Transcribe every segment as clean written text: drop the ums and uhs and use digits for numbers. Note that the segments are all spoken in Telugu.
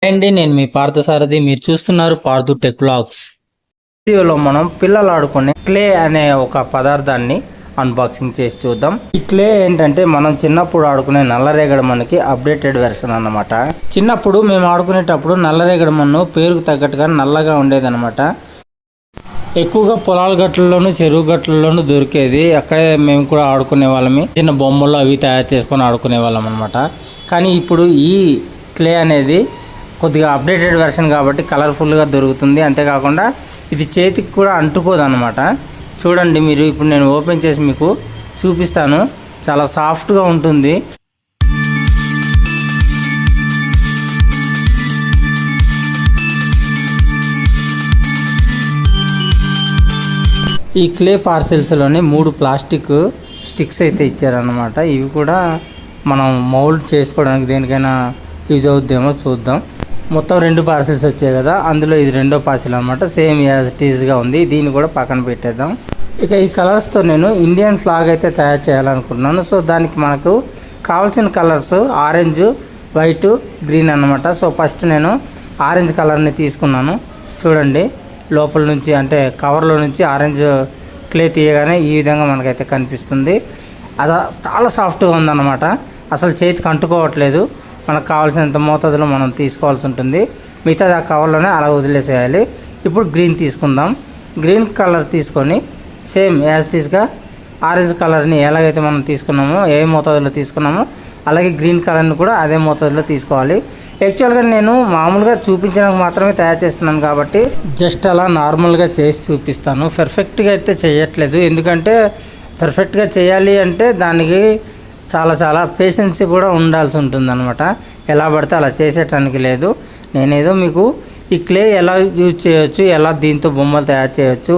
అండి నేను మీ పార్థసారథి. మీరు చూస్తున్నారు పార్థు టెక్ వ్లాగ్స్. వీడియోలో మనం పిల్లలు ఆడుకునే క్లే అనే ఒక పదార్థాన్ని అన్బాక్సింగ్ చేసి చూద్దాం. ఈ క్లే ఏంటంటే మనం చిన్నప్పుడు ఆడుకునే నల్లరేగడి మన్నుకి అప్డేటెడ్ వెర్షన్ అన్నమాట. చిన్నప్పుడు మేము ఆడుకునేటప్పుడు నల్లరేగడి మన్ను పేరుకు తగ్గట్టుగా నల్లగా ఉండేదన్నమాట. ఎక్కువగా పొలాల గట్లలోను చెరువు గట్లలోను దొరికేది. అక్కడే మేము కూడా ఆడుకునే వాళ్ళమి. చిన్న బొమ్మలు అవి తయారు చేసుకొని ఆడుకునే వాళ్ళం అనమాట. కానీ ఇప్పుడు ఈ క్లే అనేది కొద్దిగా అప్డేటెడ్ వెర్షన్ కాబట్టి కలర్ఫుల్గా దొరుకుతుంది. అంతేకాకుండా ఇది చేతికి కూడా అంటుకోదు అనమాట. చూడండి మీరు, ఇప్పుడు నేను ఓపెన్ చేసి మీకు చూపిస్తాను. చాలా సాఫ్ట్గా ఉంటుంది. ఈ క్లే పార్సెల్స్లోనే 3 ప్లాస్టిక్ స్టిక్స్ అయితే ఇచ్చారన్నమాట. ఇవి కూడా మనం మౌల్డ్ చేసుకోవడానికి దేనికైనా యూజ్ అవుద్దేమో చూద్దాం. మొత్తం 2 పార్సెల్స్ వచ్చాయి కదా, అందులో ఇది 2వ పార్సెల్ అనమాట. సేమ్ యాజ్ ఇట్ ఈజ్గా ఉంది. దీన్ని కూడా పక్కన పెట్టేద్దాం. ఇక ఈ కలర్స్తో నేను ఇండియన్ ఫ్లాగ్ అయితే తయారు చేయాలనుకుంటున్నాను. సో దానికి మనకు కావాల్సిన కలర్స్ ఆరెంజ్, వైట్, గ్రీన్ అన్నమాట. సో ఫస్ట్ నేను ఆరెంజ్ కలర్ని తీసుకున్నాను. చూడండి, లోపల నుంచి అంటే కవర్లో నుంచి ఆరెంజ్ క్లే తీయగానే ఈ విధంగా మనకైతే కనిపిస్తుంది. అది చాలా సాఫ్ట్గా ఉందన్నమాట. అసలు చేతికి అంటుకోవట్లేదు. మనకు కావాల్సినంత మోతాదులో మనం తీసుకోవాల్సి ఉంటుంది. మిగతాది ఆ కవర్లోనే అలా వదిలేసేయాలి. ఇప్పుడు గ్రీన్ తీసుకుందాం. గ్రీన్ కలర్ తీసుకొని సేమ్ యాజ్ టీస్గా ఆరెంజ్ కలర్ని ఎలాగైతే మనం తీసుకున్నామో, ఏ మోతాదులో తీసుకున్నామో అలాగే గ్రీన్ కలర్ని కూడా అదే మోతాదులో తీసుకోవాలి. యాక్చువల్గా నేను మామూలుగా చూపించడానికి మాత్రమే తయారు చేస్తున్నాను కాబట్టి జస్ట్ అలా నార్మల్గా చేసి చూపిస్తాను. పర్ఫెక్ట్గా అయితే చేయట్లేదు. ఎందుకంటే పర్ఫెక్ట్గా చేయాలి అంటే దానికి చాలా పేషెన్సీ కూడా ఉండాల్సి ఉంటుంది అనమాట. ఎలా పడితే అలా చేసేటానికి లేదు. నేనేదో మీకు ఈ క్లే ఎలా యూజ్ చేయవచ్చు, ఎలా దీంతో బొమ్మలు తయారు చేయవచ్చు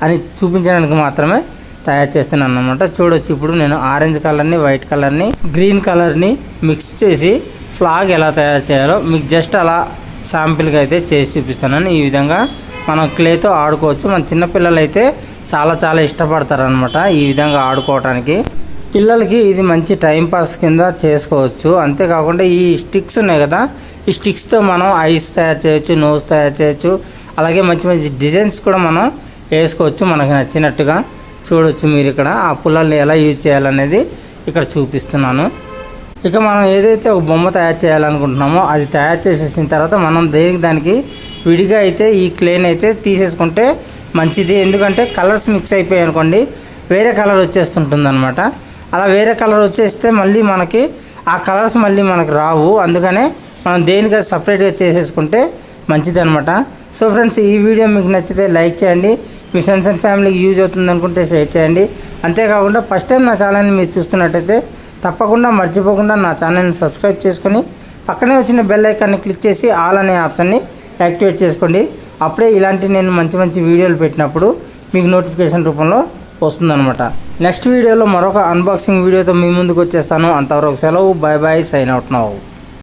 అని చూపించడానికి మాత్రమే తయారు చేస్తున్నాను అనమాట. చూడొచ్చు, ఇప్పుడు నేను ఆరెంజ్ కలర్ని, వైట్ కలర్ని, గ్రీన్ కలర్ని మిక్స్ చేసి ఫ్లాగ్ ఎలా తయారు చేయాలో మీకు జస్ట్ అలా శాంపిల్గా అయితే చేసి చూపిస్తున్నాను. ఈ విధంగా మనం క్లేతో ఆడుకోవచ్చు. మన చిన్నపిల్లలు అయితే చాలా ఇష్టపడతారు అనమాట ఈ విధంగా ఆడుకోవటానికి. పిల్లలకి ఇది మంచి టైంపాస్ కింద చేసుకోవచ్చు. అంతేకాకుండా ఈ స్టిక్స్ ఉన్నాయి కదా, ఈ స్టిక్స్తో మనం ఐస్ తయారు చేయొచ్చు, నోస్ తయారు చేయొచ్చు. అలాగే మంచి డిజైన్స్ కూడా మనం వేసుకోవచ్చు మనకు నచ్చినట్టుగా. చూడొచ్చు మీరు ఇక్కడ ఆ పుల్లల్ని ఎలా యూజ్ చేయాలనేది ఇక్కడ చూపిస్తున్నాను. ఇక మనం ఏదైతే ఒక బొమ్మ తయారు చేయాలనుకుంటున్నామో అది తయారు చేసేసిన తర్వాత మనం దానికి విడిగా అయితే ఈ క్లేని అయితే తీసేసుకుంటే మంచిది. ఎందుకంటే కలర్స్ మిక్స్ అయిపోయాయి అనుకోండి, వేరే కలర్ వచ్చేస్తుంటుంది అనమాట. అలా వేరే కలర్ వచ్చేస్తే మళ్ళీ మనకి ఆ కలర్స్ మళ్ళీ మనకు రావు. అందుకనే మనం దేనిగా సపరేట్గా చేసేసుకుంటే మంచిది అనమాట. సో ఫ్రెండ్స్, ఈ వీడియో మీకు నచ్చితే లైక్ చేయండి. మీ ఫ్రెండ్స్ అండ్ ఫ్యామిలీకి యూజ్ అవుతుంది అనుకుంటే షేర్ చేయండి. అంతేకాకుండా ఫస్ట్ టైం నా ఛానల్ని మీరు చూస్తున్నట్టయితే తప్పకుండా మర్చిపోకుండా నా ఛానల్ని సబ్స్క్రైబ్ చేసుకొని పక్కనే వచ్చిన బెల్ ఐకాన్ని క్లిక్ చేసి ఆల్ అనే ఆప్షన్ని యాక్టివేట్ చేసుకోండి. అప్పుడే ఇలాంటి నేను మంచి వీడియోలు పెట్టినప్పుడు మీకు నోటిఫికేషన్ రూపంలో వస్తుందన్నమాట. నెక్స్ట్ వీడియోలో మరొక అన్బాక్సింగ్ వీడియోతో మీ ముందుకు వచ్చేస్తాను. అంతవరకు సెలవు. Bye bye, sign out now.